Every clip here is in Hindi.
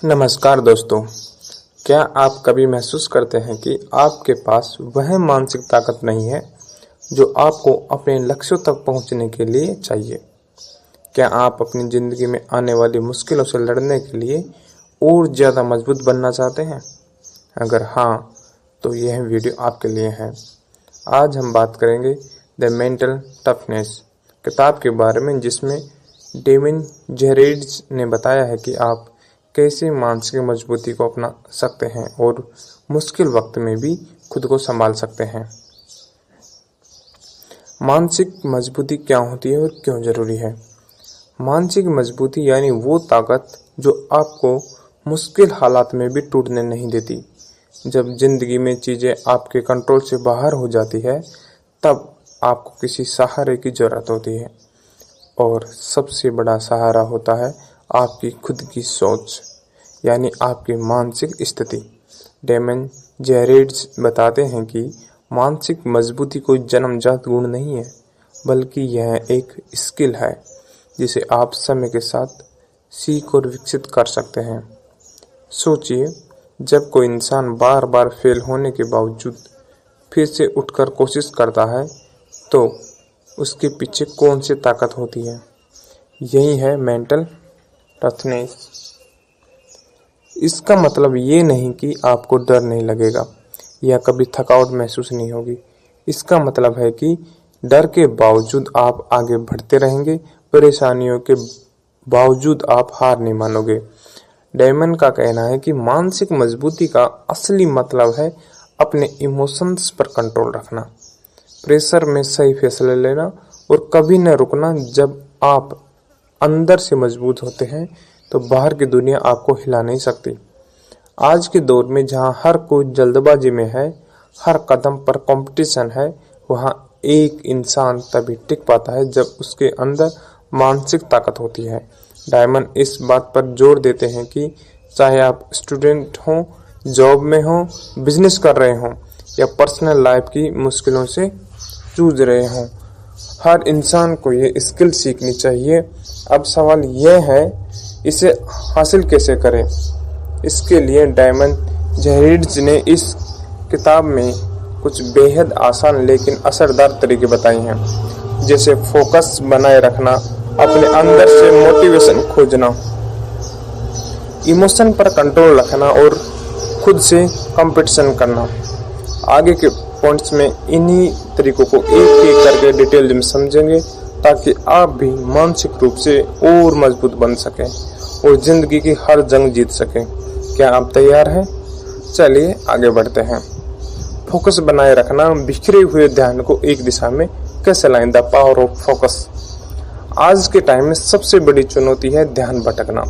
नमस्कार दोस्तों, क्या आप कभी महसूस करते हैं कि आपके पास वह मानसिक ताकत नहीं है जो आपको अपने लक्ष्यों तक पहुंचने के लिए चाहिए? क्या आप अपनी ज़िंदगी में आने वाली मुश्किलों से लड़ने के लिए और ज़्यादा मजबूत बनना चाहते हैं? अगर हाँ, तो यह वीडियो आपके लिए है। आज हम बात करेंगे द मेंटल टफनेस किताब के बारे में, जिसमें डेमिन जेरेड्स ने बताया है कि आप कैसे मानसिक मजबूती को अपना सकते हैं और मुश्किल वक्त में भी खुद को संभाल सकते हैं। मानसिक मजबूती क्या होती है और क्यों जरूरी है? मानसिक मजबूती यानी वो ताकत जो आपको मुश्किल हालात में भी टूटने नहीं देती। जब जिंदगी में चीजें आपके कंट्रोल से बाहर हो जाती है, तब आपको किसी सहारे की जरूरत होती है, और सबसे बड़ा सहारा होता है आपकी खुद की सोच, यानी आपकी मानसिक स्थिति। डेमिन जेरेड्स बताते हैं कि मानसिक मजबूती कोई जन्मजात गुण नहीं है, बल्कि यह एक स्किल है जिसे आप समय के साथ सीख और विकसित कर सकते हैं। सोचिए, जब कोई इंसान बार बार फेल होने के बावजूद फिर से उठकर कोशिश करता है, तो उसके पीछे कौन सी ताकत होती है? यही है मेंटल टफनेस। इसका मतलब ये नहीं कि आपको डर नहीं लगेगा या कभी थकावट महसूस नहीं होगी। इसका मतलब है कि डर के बावजूद आप आगे बढ़ते रहेंगे, परेशानियों के बावजूद आप हार नहीं मानोगे। डेमन का कहना है कि मानसिक मजबूती का असली मतलब है अपने इमोशंस पर कंट्रोल रखना, प्रेशर में सही फैसले लेना और कभी न रुकना। जब आप अंदर से मजबूत होते हैं, तो बाहर की दुनिया आपको हिला नहीं सकती। आज के दौर में जहां हर कोई जल्दबाजी में है, हर कदम पर कंपटीशन है, वहां एक इंसान तभी टिक पाता है जब उसके अंदर मानसिक ताकत होती है। डायमंड इस बात पर जोर देते हैं कि चाहे आप स्टूडेंट हों, जॉब में हों, बिजनेस कर रहे हों या पर्सनल लाइफ की मुश्किलों से जूझ रहे हों, हर इंसान को ये स्किल सीखनी चाहिए। अब सवाल यह है, इसे हासिल कैसे करें? इसके लिए डेमिन जेरेड्स ने इस किताब में कुछ बेहद आसान लेकिन असरदार तरीके बताए हैं, जैसे फोकस बनाए रखना, अपने अंदर से मोटिवेशन खोजना, इमोशन पर कंट्रोल रखना और खुद से कंपटीशन करना। आगे के पॉइंट्स में इन्हीं तरीकों को एक एक करके डिटेल में समझेंगे, ताकि आप भी मानसिक रूप से और मजबूत बन सकें और जिंदगी की हर जंग जीत सकें। क्या आप तैयार हैं? चलिए आगे बढ़ते हैं। फोकस बनाए रखना, बिखरे हुए ध्यान को एक दिशा में कैसे लाएं? The power of focus. आज के टाइम में सबसे बड़ी चुनौती है ध्यान भटकना।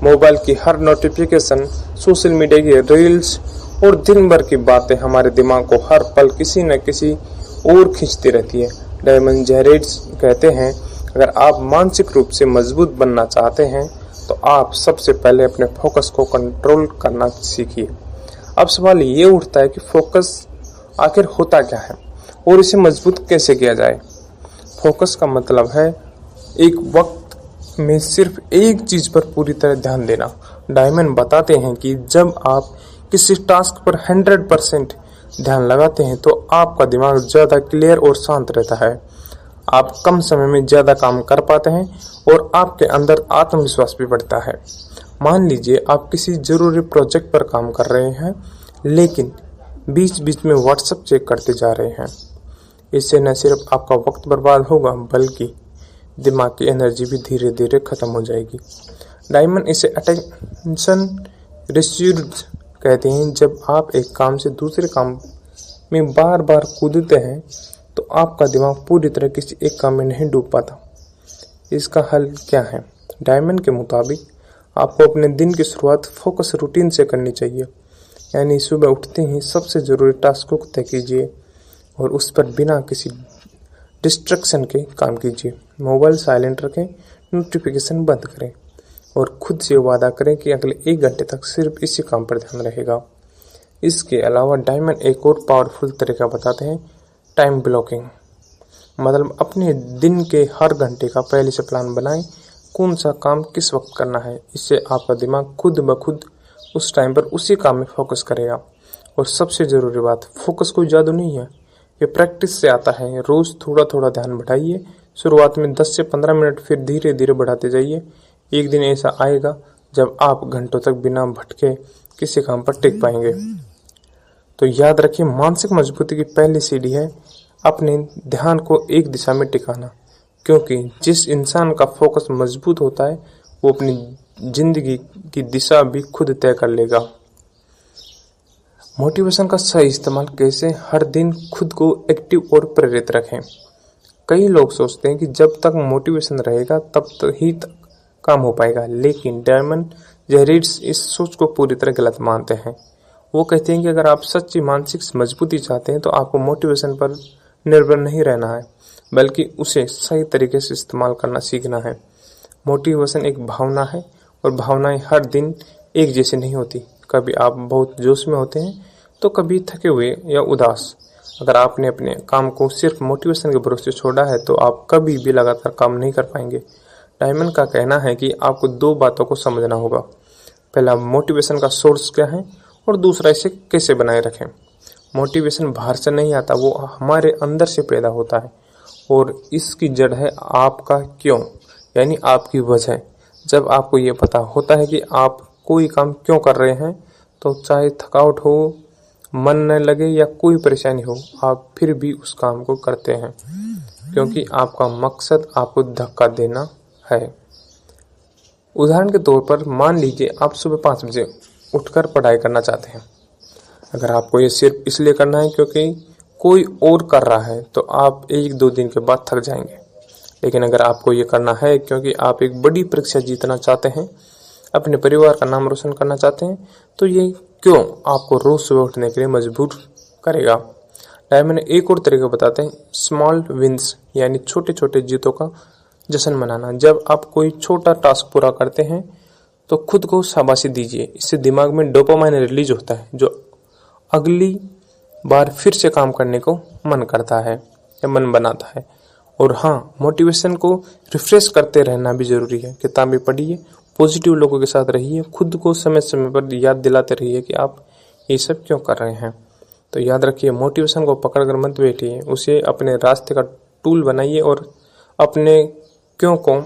मोबाइल की हर नोटिफिकेशन, सोशल मीडिया की रील्स और दिन भर की बातें हमारे दिमाग को हर पल किसी न किसी और खींचती रहती है। डेमिन जेरेड्स कहते हैं, अगर आप मानसिक रूप से मजबूत बनना चाहते हैं, तो आप सबसे पहले अपने फोकस को कंट्रोल करना सीखिए। अब सवाल ये उठता है कि फोकस आखिर होता क्या है और इसे मजबूत कैसे किया जाए? फोकस का मतलब है एक वक्त में सिर्फ एक चीज पर पूरी तरह ध्यान देना। डायमंड बताते हैं कि जब आप किसी टास्क पर 100% ध्यान लगाते हैं, तो आपका दिमाग ज्यादा क्लियर और शांत रहता है। आप कम समय में ज्यादा काम कर पाते हैं और आपके अंदर आत्मविश्वास भी बढ़ता है। मान लीजिए आप किसी जरूरी प्रोजेक्ट पर काम कर रहे हैं, लेकिन बीच बीच में व्हाट्सएप चेक करते जा रहे हैं। इससे न सिर्फ आपका वक्त बर्बाद होगा, बल्कि दिमाग की एनर्जी भी धीरे धीरे खत्म हो जाएगी। डायमंड इसे अटेंशन रिस्यूड्स कहते हैं। जब आप एक काम से दूसरे काम में बार बार कूदते हैं, तो आपका दिमाग पूरी तरह किसी एक काम में नहीं डूब पाता। इसका हल क्या है? डायमंड के मुताबिक आपको अपने दिन की शुरुआत फोकस रूटीन से करनी चाहिए, यानी सुबह उठते ही सबसे जरूरी टास्क को तय कीजिए और उस पर बिना किसी डिस्ट्रक्शन के काम कीजिए। मोबाइल साइलेंट रखें, नोटिफिकेशन बंद करें और खुद से वादा करें कि अगले 1 घंटे तक सिर्फ इसी काम पर ध्यान रहेगा। इसके अलावा डायमंड एक और पावरफुल तरीका बताते हैं, टाइम ब्लॉकिंग। मतलब अपने दिन के हर घंटे का पहले से प्लान बनाएं, कौन सा काम किस वक्त करना है। इससे आपका दिमाग खुद ब खुद उस टाइम पर उसी काम में फोकस करेगा। और सबसे ज़रूरी बात, फोकस कोई जादू नहीं है, ये प्रैक्टिस से आता है। रोज़ थोड़ा थोड़ा ध्यान बढ़ाइए। शुरुआत में 10 से 15 मिनट, फिर धीरे धीरे बढ़ाते जाइए। एक दिन ऐसा आएगा जब आप घंटों तक बिना भटके किसी काम पर टिक पाएंगे। तो याद रखिए, मानसिक मजबूती की पहली सीढ़ी है अपने ध्यान को एक दिशा में टिकाना, क्योंकि जिस इंसान का फोकस मजबूत होता है वो अपनी जिंदगी की दिशा भी खुद तय कर लेगा। मोटिवेशन का सही इस्तेमाल कैसे? हर दिन खुद को एक्टिव और प्रेरित रखें। कई लोग सोचते हैं कि जब तक मोटिवेशन रहेगा तब तक ही काम हो पाएगा, लेकिन डायमंड जेहरिट्स इस सोच को पूरी तरह गलत मानते हैं। वो कहते हैं कि अगर आप सच्ची मानसिक मजबूती चाहते हैं तो आपको मोटिवेशन पर निर्भर नहीं रहना है, बल्कि उसे सही तरीके से इस्तेमाल करना सीखना है। मोटिवेशन एक भावना है और भावनाएं हर दिन एक जैसी नहीं होती। कभी आप बहुत जोश में होते हैं तो कभी थके हुए या उदास। अगर आपने अपने काम को सिर्फ मोटिवेशन के भरोसे छोड़ा है तो आप कभी भी लगातार काम नहीं कर पाएंगे। डायमंड का कहना है कि आपको 2 बातों को समझना होगा। पहला, मोटिवेशन का सोर्स क्या है, और दूसरा, इसे कैसे बनाए रखें। मोटिवेशन बाहर से नहीं आता, वो हमारे अंदर से पैदा होता है और इसकी जड़ है आपका क्यों, यानी आपकी वजह। जब आपको ये पता होता है कि आप कोई काम क्यों कर रहे हैं, तो चाहे थकावट हो, मन न लगे या कोई परेशानी हो, आप फिर भी उस काम को करते हैं, क्योंकि आपका मकसद आपको धक्का देना है। उदाहरण के तौर पर मान लीजिए आप सुबह 5 बजे उठकर पढ़ाई करना चाहते हैं। अगर आपको ये सिर्फ इसलिए करना है क्योंकि कोई और कर रहा है तो आप 1-2 दिन के बाद थक जाएंगे। लेकिन अगर आपको ये करना है क्योंकि आप एक बड़ी परीक्षा जीतना चाहते हैं, अपने परिवार का नाम रोशन करना चाहते हैं, तो ये क्यों आपको रोज सुबह उठने के लिए मजबूर करेगा। डायमंड एक और तरीका बताते हैं, स्मॉल विंस, यानी छोटे छोटे जीतों का जश्न मनाना। जब आप कोई छोटा टास्क पूरा करते हैं तो खुद को शाबाशी दीजिए। इससे दिमाग में डोपामाइन रिलीज होता है, जो अगली बार फिर से काम करने को मन करता है या मन बनाता है। और हाँ, मोटिवेशन को रिफ्रेश करते रहना भी जरूरी है। किताबें पढ़िए, पॉजिटिव लोगों के साथ रहिए, खुद को समय समय पर याद दिलाते रहिए कि आप ये सब क्यों कर रहे हैं। तो याद रखिए, मोटिवेशन को पकड़कर मत बैठिए, उसे अपने रास्ते का टूल बनाइए और अपने क्यों को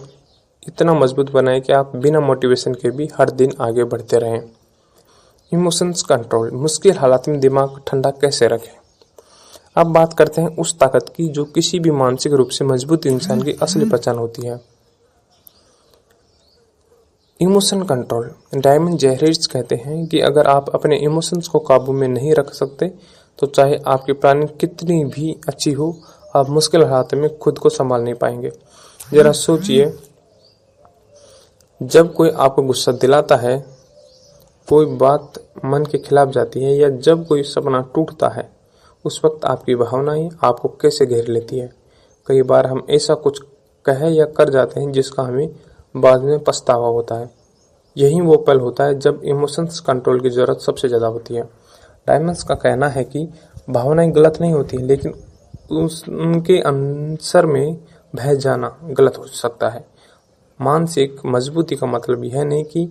इतना मजबूत बनाए कि आप बिना मोटिवेशन के भी हर दिन आगे बढ़ते रहें। इमोशंस कंट्रोल, मुश्किल हालात में दिमाग ठंडा कैसे रखें। अब बात करते हैं उस ताकत की जो किसी भी मानसिक रूप से मजबूत इंसान की असली पहचान होती है। Emotion control. डायमंड जेहरिट्स कहते हैं कि अगर आप अपने इमोशंस को काबू में नहीं रख सकते तो चाहे आपकी प्लानिंग कितनी भी अच्छी हो, आप मुश्किल हालात में खुद को संभाल नहीं पाएंगे। जरा सोचिए, जब कोई आपको गुस्सा दिलाता है, कोई बात मन के खिलाफ जाती है, या जब कोई सपना टूटता है, उस वक्त आपकी भावनाएं आपको कैसे घेर लेती है। कई बार हम ऐसा कुछ कह या कर जाते हैं जिसका हमें बाद में पछतावा होता है। यही वो पल होता है जब इमोशंस कंट्रोल की जरूरत सबसे ज्यादा होती है। डायमंड्स का कहना है कि भावनाएं गलत नहीं होती, लेकिन उनके आंसर में बह जाना गलत हो सकता है। मानसिक मजबूती का मतलब यह नहीं कि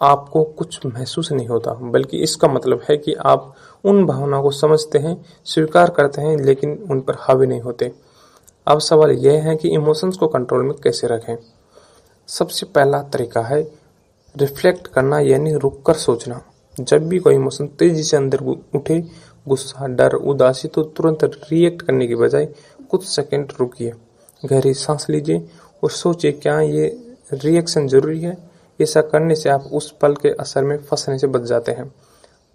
आपको कुछ महसूस नहीं होता, बल्कि इसका मतलब है कि आप उन भावनाओं को समझते हैं, स्वीकार करते हैं, लेकिन उन पर हावी नहीं होते। अब सवाल यह है कि इमोशंस को कंट्रोल में कैसे रखें। सबसे पहला तरीका है रिफ्लेक्ट करना, यानी रुककर सोचना। जब भी कोई इमोशन तेजी से अंदर उठे, गुस्सा, डर, उदासी, तो तुरंत रिएक्ट करने की बजाय कुछ सेकंड रुकिए, गहरी सांस लीजिए और सोचिए क्या ये रिएक्शन जरूरी है। ऐसा करने से आप उस पल के असर में फंसने से बच जाते हैं।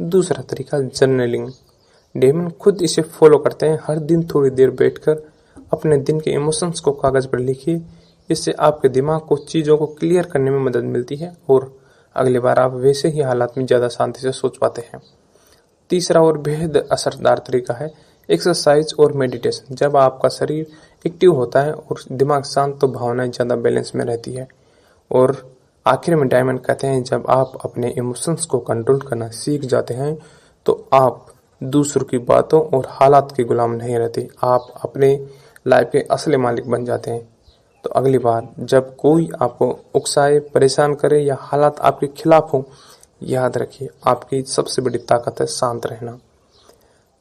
दूसरा तरीका जर्नलिंग। डायमंड खुद इसे फॉलो करते हैं। हर दिन थोड़ी देर बैठकर अपने दिन के इमोशंस को कागज पर लिखिए। इससे आपके दिमाग को चीजों को क्लियर करने में मदद मिलती है और अगली बार आप वैसे ही हालात में ज्यादा शांति से सोच पाते हैं। तीसरा और बेहद असरदार तरीका है एक्सरसाइज और मेडिटेशन। जब आपका शरीर एक्टिव होता है और दिमाग शांत, तो भावनाएं ज्यादा बैलेंस में रहती है। और आखिर में डायमंड कहते हैं, जब आप अपने इमोशंस को कंट्रोल करना सीख जाते हैं तो आप दूसरों की बातों और हालात के गुलाम नहीं रहते, आप अपने लाइफ के असली मालिक बन जाते हैं। तो अगली बार जब कोई आपको उकसाए, परेशान करे या हालात आपके खिलाफ हो, याद रखिए आपकी सबसे बड़ी ताकत है शांत रहना।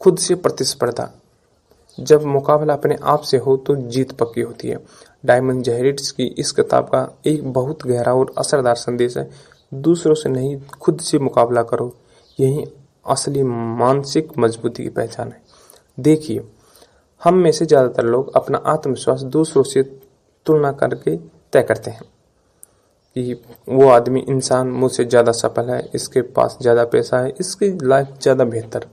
खुद से प्रतिस्पर्धा, जब मुकाबला अपने आप से हो तो जीत पक्की होती है। डायमंड जेहरिट्स की इस किताब का एक बहुत गहरा और असरदार संदेश है, दूसरों से नहीं खुद से मुकाबला करो, यही असली मानसिक मजबूती की पहचान है। देखिए, हम में से ज्यादातर लोग अपना आत्मविश्वास दूसरों से तुलना करके तय करते हैं कि वो आदमी, इंसान मुझसे ज्यादा सफल है, इसके पास ज्यादा पैसा है, इसकी लाइफ ज्यादा बेहतर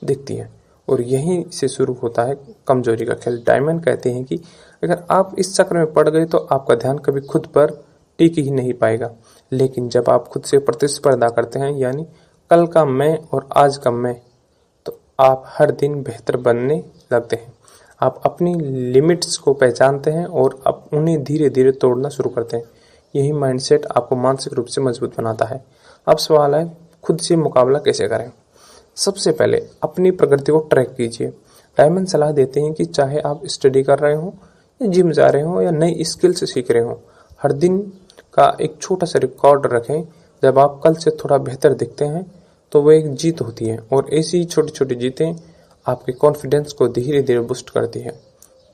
दिखती है, और यहीं से शुरू होता है कमजोरी का खेल। डायमंड कहते हैं कि अगर आप इस चक्र में पड़ गए तो आपका ध्यान कभी खुद पर टिक ही नहीं पाएगा। लेकिन जब आप खुद से प्रतिस्पर्धा करते हैं, यानी कल का मैं और आज का मैं, तो आप हर दिन बेहतर बनने लगते हैं। आप अपनी लिमिट्स को पहचानते हैं और आप उन्हें धीरे धीरे तोड़ना शुरू करते हैं। यही माइंडसेट आपको मानसिक रूप से मजबूत बनाता है। अब सवाल है, खुद से मुकाबला कैसे करें? सबसे पहले अपनी प्रगति को ट्रैक कीजिए। डायमंड सलाह देते हैं कि चाहे आप स्टडी कर रहे हो या जिम जा रहे हो या नई स्किल्स सीख रहे हो, हर दिन का एक छोटा सा रिकॉर्ड रखें। जब आप कल से थोड़ा बेहतर दिखते हैं तो वो एक जीत होती है, और ऐसी छोटी छोटी जीतें आपके कॉन्फिडेंस को धीरे धीरे बूस्ट करती है।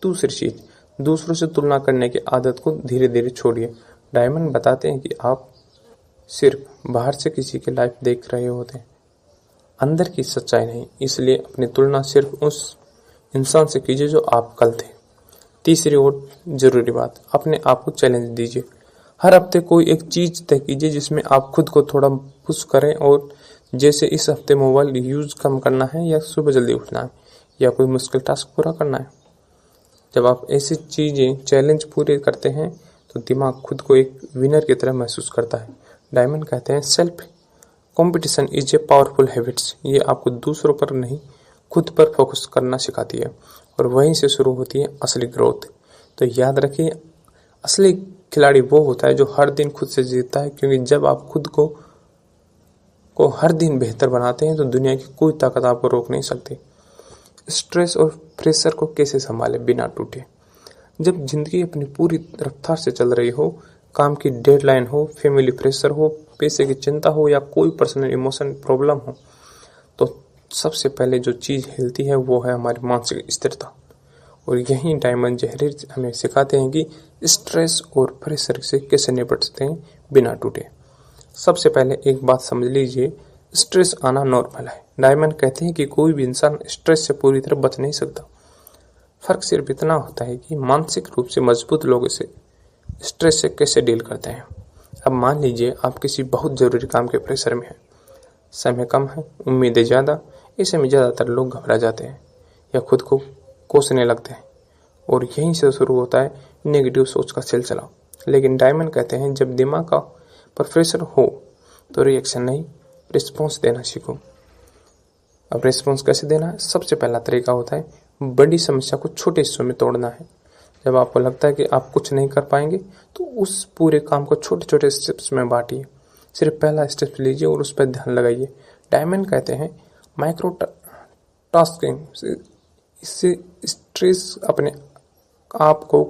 दूसरी चीज, दूसरों से तुलना करने की आदत को धीरे धीरे छोड़िए। डायमंड बताते हैं कि आप सिर्फ बाहर से किसी की लाइफ देख रहे होते हैं, अंदर की सच्चाई नहीं। इसलिए अपनी तुलना सिर्फ उस इंसान से कीजिए जो आप कल थे। तीसरी और जरूरी बात, अपने आप को चैलेंज दीजिए। हर हफ्ते कोई एक चीज तय कीजिए जिसमें आप खुद को थोड़ा पुश करें, और जैसे इस हफ्ते मोबाइल यूज कम करना है, या सुबह जल्दी उठना है, या कोई मुश्किल टास्क पूरा करना है। जब आप ऐसी चीजें चैलेंज पूरे करते हैं तो दिमाग खुद को एक विनर की तरह महसूस करता है। डायमंड कहते हैं self competition is a powerful habits. ये आपको दूसरों पर नहीं खुद पर फोकस करना सिखाती है, और वहीं से शुरू होती है असली ग्रोथ। तो याद रखिए, असली खिलाड़ी वो होता है जो हर दिन खुद से जीतता है, क्योंकि जब आप खुद को हर दिन बेहतर बनाते हैं तो दुनिया की कोई ताकत आपको रोक नहीं सकती। स्ट्रेस और प्रेशर को कैसे संभाले बिना टूटे? जब जिंदगी अपनी पूरी रफ्तार से चल रही हो, काम की डेडलाइन हो, फैमिली प्रेशर हो, पैसे की चिंता हो, या कोई पर्सनल इमोशन प्रॉब्लम हो, तो सबसे पहले जो चीज हिलती है वो है हमारी मानसिक स्थिरता। और यही डायमंड जेहरिट्स हमें सिखाते हैं कि स्ट्रेस और प्रेशर से कैसे निपटते हैं बिना टूटे। सबसे पहले एक बात समझ लीजिए, स्ट्रेस आना नॉर्मल है। डायमंड कहते हैं कि कोई भी इंसान स्ट्रेस से पूरी तरह बच नहीं सकता। फर्क सिर्फ इतना होता है कि मानसिक रूप से मजबूत लोग इसे स्ट्रेस से कैसे डील करते हैं। अब मान लीजिए आप किसी बहुत जरूरी काम के प्रेशर में हैं, समय कम है, उम्मीदें ज़्यादा। ऐसे में ज़्यादातर लोग घबरा जाते हैं या खुद को कोसने लगते हैं, और यहीं से शुरू होता है नेगेटिव सोच का सिलसिला। लेकिन डायमंड कहते हैं जब दिमाग का पर प्रेशर हो तो रिएक्शन नहीं, रिस्पॉन्स देना सीखो। अब रिस्पॉन्स कैसे देना है? सबसे पहला तरीका होता है बड़ी समस्या को छोटे हिस्सों में तोड़ना है। जब आपको लगता है कि आप कुछ नहीं कर पाएंगे तो उस पूरे काम को छोटे छोटे स्टेप्स में बांटिए। सिर्फ पहला स्टेप लीजिए और उस पर ध्यान लगाइए। डायमंड कहते हैं माइक्रो टास्किंग, इससे स्ट्रेस अपने आप को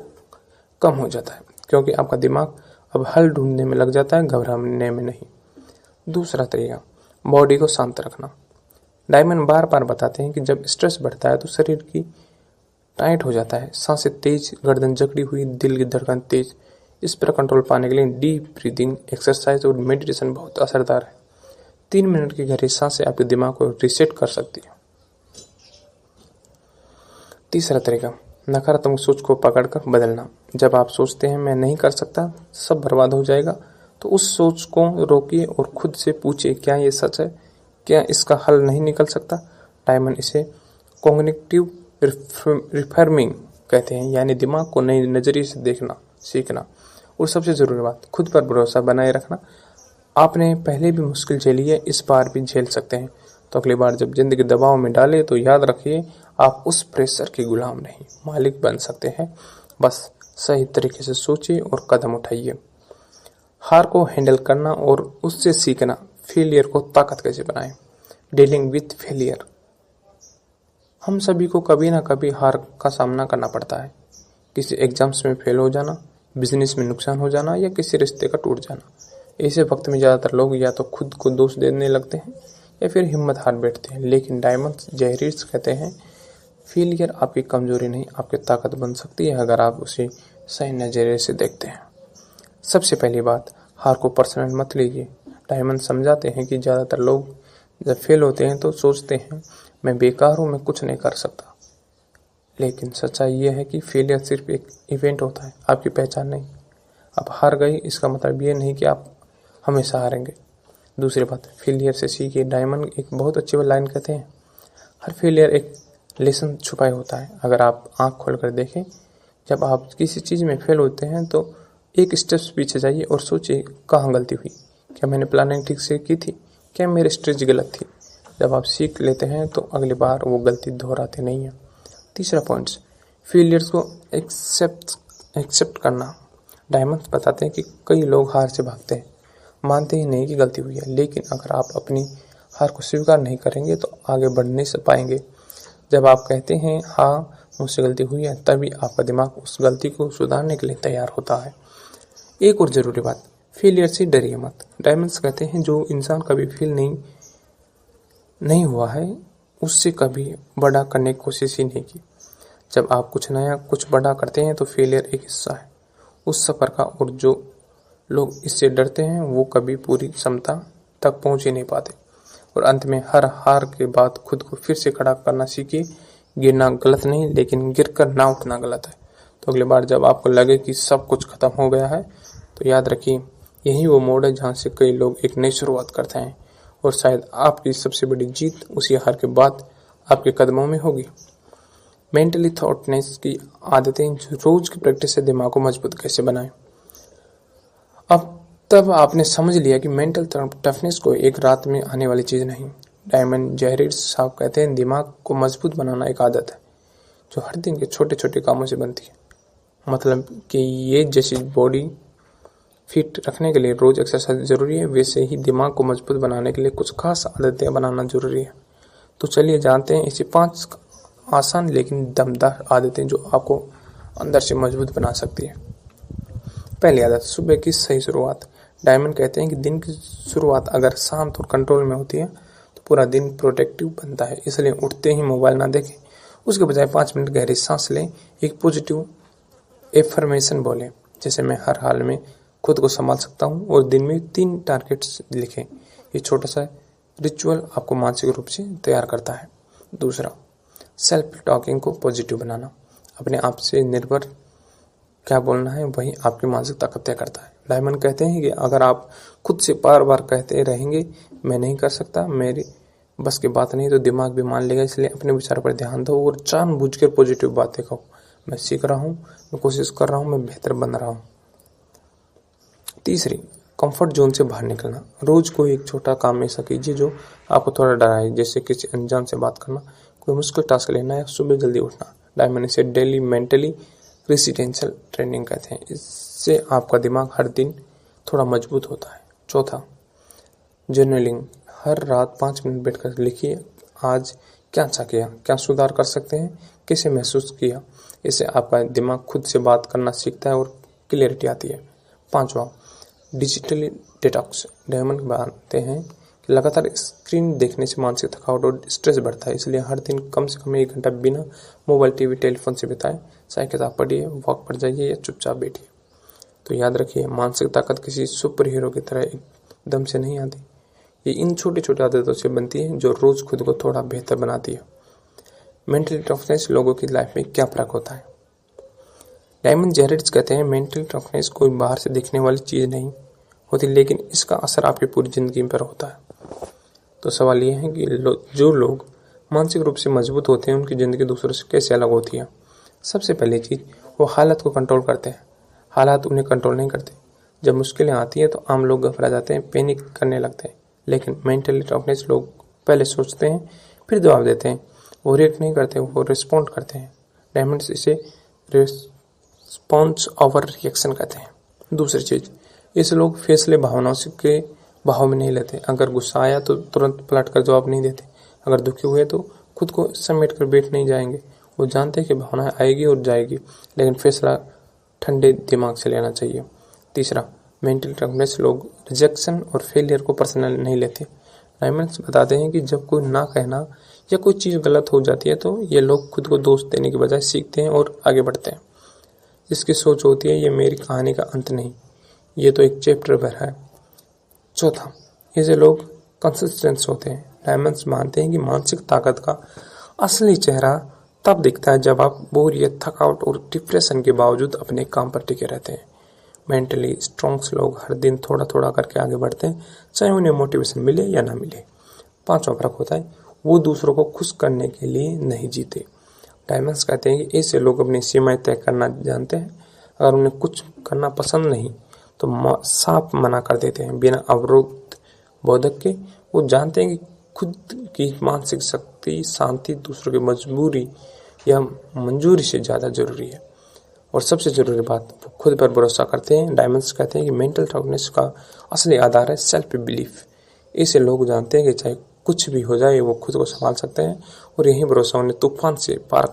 कम हो जाता है, क्योंकि आपका दिमाग अब हल ढूंढने में लग जाता है, घबराने में नहीं। दूसरा तरीका, बॉडी को शांत रखना। डायमंड बार बार बताते हैं कि जब स्ट्रेस बढ़ता है तो शरीर की टाइट हो जाता है, सांसें तेज, गर्दन जकड़ी हुई, दिल की धड़कन तेज। इस पर कंट्रोल पाने के लिए डीप ब्रीदिंग, एक्सरसाइज और मेडिटेशन बहुत असरदार है। 3 मिनट की गहरी सांसें आपके दिमाग को रिसेट कर सकती है। तीसरा तरीका, नकारात्मक सोच को पकड़कर बदलना। जब आप सोचते हैं मैं नहीं कर सकता, सब बर्बाद हो जाएगा, तो उस सोच को रोकिए और खुद से पूछिए क्या ये सच है, क्या इसका हल नहीं निकल सकता। डायमंड इसे कॉग्निटिव रिफॉर्मिंग कहते हैं, यानी दिमाग को नई नजरिए से देखना सीखना। और सबसे जरूरी बात, खुद पर भरोसा बनाए रखना। आपने पहले भी मुश्किल झेली है, इस बार भी झेल सकते हैं। तो अगली बार जब जिंदगी दबाव में डाले तो याद रखिए आप उस प्रेशर के गुलाम नहीं, मालिक बन सकते हैं। बस सही तरीके से सोचिए और कदम उठाइए। हार को हैंडल करना और उससे सीखना, फेलियर को ताकत कैसे बनाएं। डीलिंग विथ फेलियर, हम सभी को कभी ना कभी हार का सामना करना पड़ता है। किसी एग्जाम्स में फेल हो जाना, बिजनेस में नुकसान हो जाना या किसी रिश्ते का टूट जाना। ऐसे वक्त में ज़्यादातर लोग या तो खुद को दोष देने लगते हैं या फिर हिम्मत हार बैठते हैं। लेकिन डायमंड जहरीर्स कहते हैं फेलियर आपकी कमजोरी नहीं, आपकी ताकत बन सकती है अगर आप उसे सही नज़रिए से देखते हैं। सबसे पहली बात, हार को पर्सनल मत लीजिए। डायमंड समझाते हैं कि ज़्यादातर लोग जब फेल होते हैं तो सोचते हैं मैं बेकार हूँ, मैं कुछ नहीं कर सकता। लेकिन सच्चाई यह है कि फेलियर सिर्फ एक इवेंट होता है, आपकी पहचान नहीं। आप हार गए इसका मतलब ये नहीं कि आप हमेशा हारेंगे। दूसरी बात, फेलियर से सीखिए। डायमंड एक बहुत अच्छी लाइन कहते हैं, हर फेलियर एक लेसन छुपाए होता है। अगर आप आंख खोल कर देखें, जब आप किसी चीज़ में फेल होते हैं तो एक स्टेप्स पीछे जाइए और सोचिए कहाँ गलती हुई। क्या मैंने प्लानिंग ठीक से की थी? क्या मेरी स्ट्रेटजी गलत थी? जब आप सीख लेते हैं तो अगली बार वो गलती दोहराते नहीं हैं। तीसरा पॉइंट, फेलियर्स को एक्सेप्ट करना। डायमंड्स बताते हैं कि कई लोग हार से भागते हैं, मानते ही नहीं कि गलती हुई है। लेकिन अगर आप अपनी हार को स्वीकार नहीं करेंगे तो आगे बढ़ नहीं पाएंगे। जब आप कहते हैं हाँ मुझसे गलती हुई है, तभी आपका दिमाग उस गलती को सुधारने के लिए तैयार होता है। एक और ज़रूरी बात, फेलियर से डरिए मत। डायमंड्स कहते हैं जो इंसान कभी फेल नहीं हुआ है उससे कभी बड़ा करने की कोशिश ही नहीं की। जब आप कुछ नया कुछ बड़ा करते हैं तो फेलियर एक हिस्सा है उस सफ़र का, और जो लोग इससे डरते हैं वो कभी पूरी क्षमता तक पहुंच ही नहीं पाते। और अंत में हर हार के बाद खुद को फिर से खड़ा करना सीखिए। गिरना गलत नहीं, लेकिन गिरकर ना उठना गलत है। तो अगली बार जब आपको लगे कि सब कुछ खत्म हो गया है तो याद रखिए यही वो मोड़ है जहाँ से कई लोग एक नई शुरुआत करते हैं। और शायद आपकी सबसे बड़ी जीत उसी हार के बाद आपके कदमों में होगी। मेंटली थॉटनेस की आदतें, रोज की प्रैक्टिस से दिमाग को मजबूत कैसे बनाएं। अब तब आपने समझ लिया कि मेंटल टफनेस को एक रात में आने वाली चीज़ नहीं। डायमंड जहरीर्स साहब कहते हैं दिमाग को मजबूत बनाना एक आदत है जो हर दिन के छोटे छोटे कामों से बनती है। मतलब कि ये जैसी बॉडी फिट रखने के लिए रोज एक्सरसाइज जरूरी है, वैसे ही दिमाग को मजबूत बनाने के लिए कुछ खास आदतें बनाना जरूरी है। तो चलिए जानते हैं ऐसी 5 आसान लेकिन दमदार आदतें जो आपको अंदर से मजबूत बना सकती है। पहली आदत, सुबह की सही शुरुआत। डायमंड कहते हैं कि दिन की शुरुआत अगर शांत और कंट्रोल में होती है तो पूरा दिन प्रोडक्टिव बनता है। इसलिए उठते ही मोबाइल ना देखें, उसके बजाय 5 मिनट गहरी सांस लें, एक पॉजिटिव एफर्मेशन बोलें, जैसे मैं हर हाल में खुद को संभाल सकता हूँ, और दिन में 3 टारगेट्स लिखें। ये छोटा सा रिचुअल आपको मानसिक रूप से तैयार करता है। दूसरा, सेल्फ टॉकिंग को पॉजिटिव बनाना। अपने आप से निर्भर क्या बोलना है वही आपकी मानसिक ताकत तय करता है। डायमंड कहते हैं कि अगर आप खुद से बार बार कहते रहेंगे मैं नहीं कर सकता, मेरी बस की बात नहीं, तो दिमाग भी मान लेगा। इसलिए अपने विचार पर ध्यान दो और जानबूझकर पॉजिटिव बातें कहो। मैं सीख रहा हूँ, मैं कोशिश कर रहा हूँ, मैं बेहतर बन रहा हूँ। तीसरी, कंफर्ट जोन से बाहर निकलना। रोज को एक छोटा काम ऐसा कीजिए जो आपको थोड़ा डराए, जैसे किसी अनजान से बात करना, कोई मुश्किल टास्क लेना या सुबह जल्दी उठना। डायमंड इसे डेली मेंटली रेसिडेंशियल ट्रेनिंग कहते हैं। इससे आपका दिमाग हर दिन थोड़ा मजबूत होता है। चौथा, जर्नलिंग। हर रात 5 मिनट बैठकर लिखिए आज क्या अच्छा किया, क्या सुधार कर सकते हैं, कैसे महसूस किया। इससे आपका दिमाग खुद से बात करना सीखता है और क्लियरिटी आती है। पांचवा, डिजिटली डिटॉक्स। डायमंड बताते हैं कि लगातार स्क्रीन देखने से मानसिक थकावट और स्ट्रेस बढ़ता है। इसलिए हर दिन कम से कम 1 घंटा बिना मोबाइल, टीवी, टेलीफोन से बिताएं। चाहे किताब पढ़िए, वॉक पर जाइए या चुपचाप बैठिए। तो याद रखिए, मानसिक ताकत किसी सुपर हीरो की तरह एकदम से नहीं आती, ये इन छोटी छोटी आदतों से बनती है जो रोज खुद को थोड़ा बेहतर बनाती है। मेंटल टफनेस लोगों की लाइफ में क्या फर्क होता है। डायमंड जहरीर्स कहते हैं मेंटल टफनेस कोई बाहर से दिखने वाली चीज़ नहीं होती, लेकिन इसका असर आपकी पूरी जिंदगी पर होता है। तो सवाल यह है कि जो लोग मानसिक रूप से मजबूत होते हैं उनकी ज़िंदगी दूसरों से कैसे अलग होती है। सबसे पहली चीज़, वो हालत को कंट्रोल करते हैं, हालात उन्हें कंट्रोल नहीं करते। जब मुश्किलें आती हैं तो आम लोग घबरा जाते हैं, पैनिक करने लगते हैं। लेकिन मेंटली टफनेस लोग पहले सोचते हैं फिर जवाब देते हैं। वो रिएक्ट नहीं करते, वो रिस्पॉन्ड करते हैं। डायमंड्स इसे रिस्पॉन्स ओवर रिएक्शन कहते हैं। दूसरी चीज़, ऐसे लोग फैसले भावनाओं के भाव में नहीं लेते। अगर गुस्सा आया तो तुरंत पलट कर जवाब नहीं देते। अगर दुखी हुए तो खुद को समेट कर बैठ नहीं जाएंगे। वो जानते हैं कि भावनाएं आएगी और जाएगी, लेकिन फैसला ठंडे दिमाग से लेना चाहिए। तीसरा, मेंटल टफनेस लोग रिजेक्शन और फेलियर को पर्सनल नहीं लेते। डायमंड्स बताते हैं कि जब कोई ना कहना या कोई चीज़ गलत हो जाती है तो ये लोग खुद को दोष देने के बजाय सीखते हैं और आगे बढ़ते हैं। इसकी सोच होती है, ये मेरी कहानी का अंत नहीं, ये तो एक चैप्टर भर है। चौथा, ऐसे लोग कंसिस्टेंस होते हैं। डायमंड्स मानते हैं कि मानसिक ताकत का असली चेहरा तब दिखता है जब आप बोरियत, थकावट और डिप्रेशन के बावजूद अपने काम पर टिके रहते हैं। मेंटली स्ट्रॉन्ग लोग हर दिन थोड़ा थोड़ा करके आगे बढ़ते हैं, चाहे उन्हें मोटिवेशन मिले या ना मिले। पांचवा फर्क होता है, वो दूसरों को खुश करने के लिए नहीं जीते। डायमंड्स कहते हैं कि ऐसे लोग अपनी सीमाएं तय करना जानते हैं। अगर उन्हें कुछ करना पसंद नहीं तो साफ मना कर देते हैं, बिना अवरोध बोधक के। वो जानते हैं कि खुद की मानसिक शक्ति, शांति दूसरों की मजबूरी या मंजूरी से ज़्यादा जरूरी है। और सबसे जरूरी बात, वो खुद पर भरोसा करते हैं। डायमंड्स कहते हैं कि मेंटल टफनेस का असली आधार है सेल्फ बिलीफ। ऐसे लोग जानते हैं कि चाहे कुछ भी हो जाए वो खुद को संभाल सकते हैं, और यही भरोसा उन्हें तूफान से पार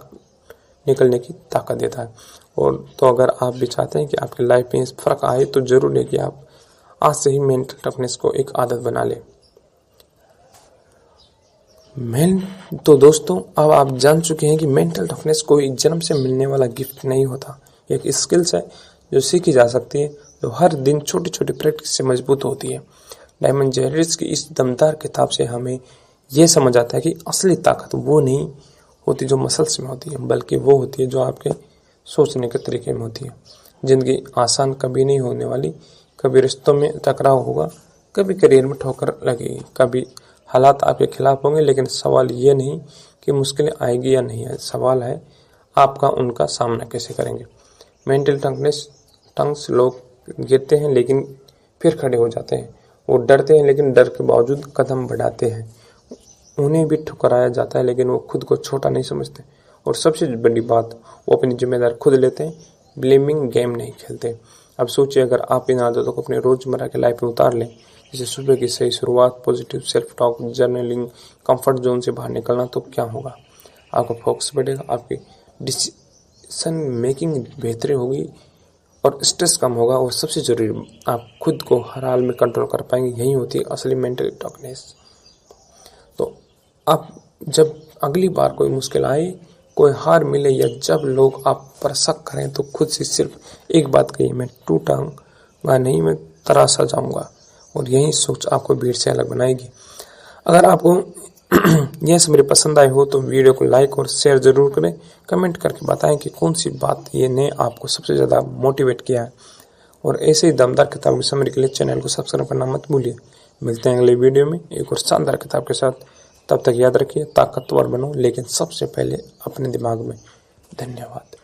निकलने की ताकत देता है। और तो अगर आप भी चाहते हैं कि आपकी लाइफ में इस फर्क आए तो जरूर है कि आप आज से ही मेंटल टफनेस को एक आदत बना लें। तो दोस्तों, अब आप जान चुके हैं कि मेंटल टफनेस कोई जन्म से मिलने वाला गिफ्ट नहीं होता, एक स्किल्स है जो सीखी जा सकती है, जो हर दिन छोटी छोटी प्रैक्टिस से मजबूत होती है। डायमंड जेरिस की इस दमदार किताब से हमें यह समझ आता है कि असली ताकत वो नहीं होती जो मसल्स में होती है, बल्कि वो होती है जो आपके सोचने के तरीके में होती है। जिंदगी आसान कभी नहीं होने वाली, कभी रिश्तों में टकराव होगा, कभी करियर में ठोकर लगेगी, कभी हालात आपके खिलाफ होंगे, लेकिन सवाल ये नहीं कि मुश्किलें आएगी या नहीं है, सवाल है आपका उनका सामना कैसे करेंगे। मेंटल टंग्स लोग गिरते हैं लेकिन फिर खड़े हो जाते हैं, वो डरते हैं लेकिन डर के बावजूद कदम बढ़ाते हैं, उन्हें भी ठुकराया जाता है लेकिन वो खुद को छोटा नहीं समझते, और सबसे बड़ी बात, वो अपनी जिम्मेदारी खुद लेते हैं, ब्लेमिंग गेम नहीं खेलते। अब सोचिए, अगर आप इन आदतों को अपने रोजमर्रा की लाइफ में उतार लें, जैसे सुबह की सही शुरुआत, positive self talk, journaling, comfort zone से बाहर निकलना, तो क्या होगा? आपका फोकस बढ़ेगा, आपकी डिसीजन मेकिंग बेहतर होगी और स्ट्रेस कम होगा, और सबसे जरूरी, आप खुद को हर हाल में कंट्रोल कर पाएंगे। यही होती है असली मेंटल टफनेस। तो अब जब अगली बार कोई मुश्किल आए, कोई हार मिले, या जब लोग आप पर शक करें, तो खुद से सिर्फ एक बात कहिए, मैं टूटाऊंगा नहीं, मैं तराशा जाऊंगा। और यही सोच आपको भीड़ से अलग बनाएगी। अगर आपको यह समरी पसंद आए हो तो वीडियो को लाइक और शेयर जरूर करें। कमेंट करके बताएं कि कौन सी बात ये ने आपको सबसे ज़्यादा मोटिवेट किया है। और ऐसे ही दमदार किताब की समरी के लिए चैनल को सब्सक्राइब करना मत भूलिए। मिलते हैं अगले वीडियो में एक और शानदार किताब के साथ। तब तक याद रखिए, ताकतवर बनो, लेकिन सबसे पहले अपने दिमाग में। धन्यवाद।